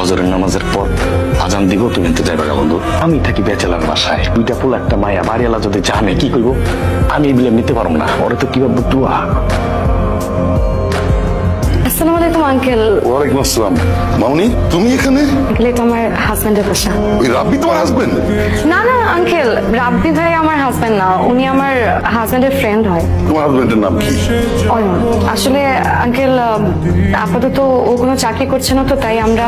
ফজরের নামাজের পর আজান দিব, তুমি কিন্তু যাইবা না বন্ধু। আমি থাকি বেচেলার বাসায়, দুইটা পোলা একটা মায়া, বাড়িওয়ালা যদি জানে কি করবো? আমি এগুলো নিতে পারবো না, ওরে তো কি ভাববো তুয়া। আসসালামু আলাইকুম আঙ্কেল। ওয়ালাইকুম আসসালাম। মামুনি, তুমি এখানে? এগুলো তো আমার হাজবেন্ডের বাসা। ওই রাব্বি তোমার হাজবেন্ড? না না আঙ্কেল, রাব্বি ভাই আমার হাজবেন্ড না, উনি আমার হাজবেন্ডের ফ্রেন্ড হয়। তোমার হাজবেন্ডের নাম কি? অয়ন। আসলে আঙ্কেল আপাতত ও কোনো চাকরি করছে না, তো তাই আমরা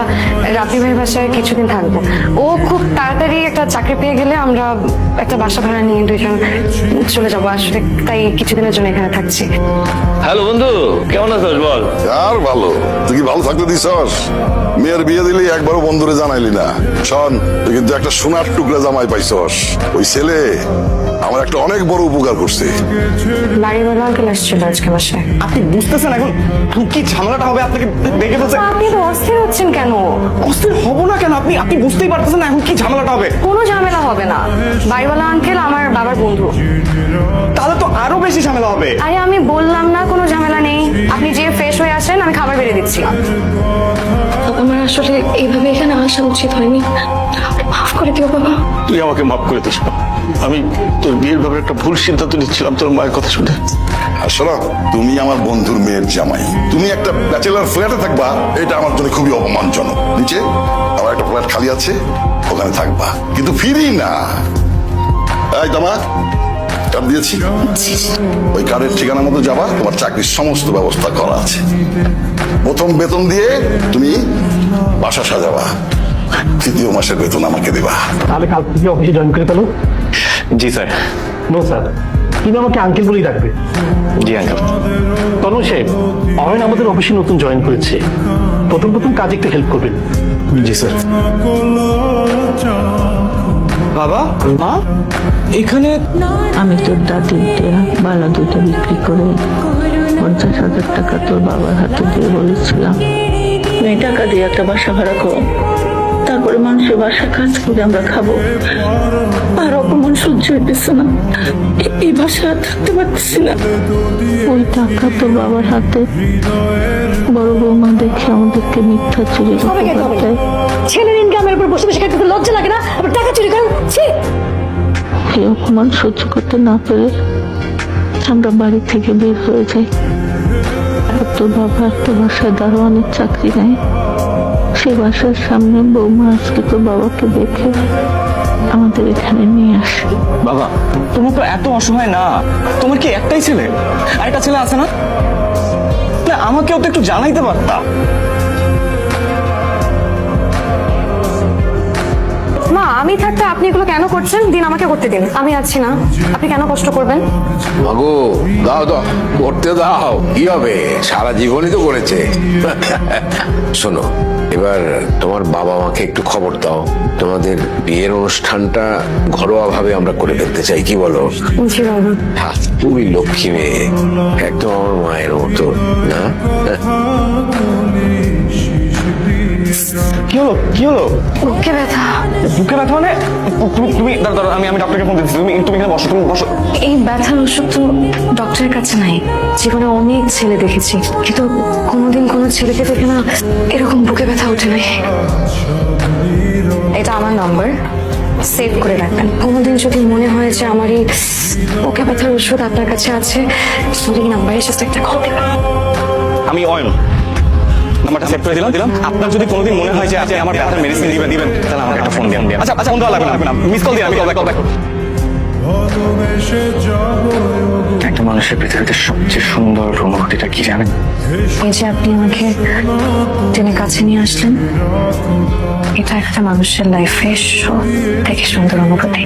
রাব্বি ভাইয়ের বাসায় কিছুদিন থাকবো। ও খুব তাড়াতাড়ি একটা চাকরি পেয়ে গেলে আমরা একটা বাসা ভাড়া নিয়ে দুইজন চলে যাবো। আসলে তাই কিছুদিনের জন্য এখানে থাকছি। হ্যালো বন্ধু, কেমন আছিস বল? আর ভালো, তুই কি ভালো থাকতে দিছস? মেয়ের বিয়ে দিলি একবারও বন্ধুরে জানাইলি না। শোন, তুই কিন্তু একটা সোনার টুকরা জামাই পাইছস। ওই ছেলে আমার একটা অনেক বড় উপকার করছে। বাড়িওয়ালা আঙ্কেল আসছিল আজকে বাসায়। আপনি বুঝতেছেন এখন কি ঝামেলাটা হবে? আপনাকে দেখে ফেলছে। আপনি তো অস্থির হচ্ছেন কেন? অস্থির হব না কেন? আপনি বুঝতেই পারতেছেন না এখন কি ঝামেলাটা হবে? কোনো ঝামেলা হবে না, বাড়িওয়ালা আঙ্কেল আমার বাবার বন্ধু। তাহলে তো আরো বেশি ঝামেলা হবে। আরে আমি বললাম না কোনো ঝামেলা নেই, আপনি যে ফ্রেশ হয়ে আসেন, আমি খাবার বেড়ে দিচ্ছি। আমার আসলে এইভাবে এখানে আসা উচিত হয়নি, মাফ করে দিও বাবা। তুই আমাকে মাফ করে দিস। আমি তোর বিয়ের ব্যাপারে একটা ভুল সিদ্ধান্ত নিচ্ছিলাম তোর মায়ের কথা শুনে। আসলে তুমি আমার বন্ধুর মেয়ের জামাই, তুমি একটা ব্যাচেলার ফ্ল্যাটে থাকবা, এটা আমার জন্য খুবই অপমানজনক। নিচে আমার একটা ফ্ল্যাট খালি আছে, ওখানে থাকবা, কিন্তু ফিরি না। এই তোমা কার্ড দিয়েছি, ওই কার্ডের ঠিকানা মতো যাবা, তোমার চাকরির সমস্ত ব্যবস্থা করা আছে। প্রথম বেতন দিয়ে তুমি বাসা সাজাবা, তৃতীয় মাসের বেতন আমাকে দেবা। তাহলে কাল থেকে অফিসে জয়েন করে ফেলো। জি স্যার। নো স্যার, তুমি আমাকে আঙ্কেল বলেই রাখবে। জি আঙ্কেল। তনু সাহেব, অয়ন আমাদের অফিসে নতুন জয়েন করেছে, প্রথম প্রথম কাজে একটু হেল্প করবেন। জি স্যার। বাবা, মা, এখানে আমি তোর দাদির দেয়া বালা দুটো বিক্রি করে 50,000 টাকা তোর বাবার হাতে দিয়ে বলেছিলাম তুমি এই টাকা দিয়ে একটা বাসা ভাড়া করো, তারপরে মানুষের বাসা কাজ করে আমরা খাবো। আর অপমান সহ্য হইতেছে না, এই বাসা থাকতে পারতেছি না। ওই টাকা তোর বাবার হাতে বড় বৌমা দেখে আমাদেরকে মিথ্যা চুরি করতে দেয়। ছেলের ইনকামের উপর বসে বসে খেতে লজ্জা লাগে না? আবার টাকা চুরি করেন? এই অপমান সহ্য করতে না পেরে আমরা বাড়ি থেকে বের হয়ে যাই। আর তোর বাবা একটা বাসায় দারোয়ানের চাকরি নেয়, সেই বাসার সামনে বৌমা আজকে তোর বাবাকে দেখে আমাদের এখানে নিয়ে আসে। বাবা, তোমার তো এত অসহায় না। তোমার কি একটাই ছেলে? আর একটা ছেলে আছে না? না, আমাকেও তো একটু জানাইতে পারতা। মা, আমি থাকতে আপনি এগুলো কেন করছেন? দিন আমাকে করতে দিন, আমি আছি না, আপনি কেন কষ্ট করবেন? মাগো, দাও দাও, করতে দাও, কি হবে, সারা জীবনই তো করেছে। শোনো, এবার তোমার বাবা মাকে একটু খবর দাও, তোমাদের বিয়ের অনুষ্ঠানটা ঘরোয়া ভাবে আমরা করে ফেলতে চাই, কি বলো? জি বাবা। হ্যাঁ, তুমি লক্ষ্মী মেয়ে, একদম আমার মায়ের মতো না? কি হলো? কি হলো? বুকে ব্যথা। বুকে ব্যথা মানে? তুমি দাঁড়াও, আমি ডক্টরকে ফোন দিচ্ছি। তুমি এখানে বসো, তুমি বসো। এই ব্যথার ওষুধ তো ডক্টরের কাছে নাই। জীবনে অনেক ছেলে দেখেছি, কিন্তু কোনোদিন কোনো ছেলেকে দেখে না এরকম বুকে ব্যথা ওঠে নাই। এটা আমার নাম্বার, সেভ করে রাখবেন। কোনোদিন যদি মনে হয় যে আমার এই বুকে ব্যথার ওষুধ আপনার কাছে আছে, তাহলে এই নাম্বারে জাস্ট একটা কল দেবেন। আমি অয়ন, নাম্বারটা সেভ করে দিলাম। আপনার যদি কোনোদিন মনে হয় যে আপনি আমার ব্যথার মেডিসিন দিবেন, তাহলে আমাকে একটা ফোন দিন। আচ্ছা, ফোন দেওয়া লাগবে না, মিস কল দিন, আমি কল ব্যাক। একটা মানুষের পৃথিবীতে সবচেয়ে সুন্দর অনুভূতিটা কি জানেন? এই যে আপনি আমাকে টেনে কাছে নিয়ে আসলেন, এটা একটা মানুষের লাইফে সব থেকে সুন্দর অনুভূতি।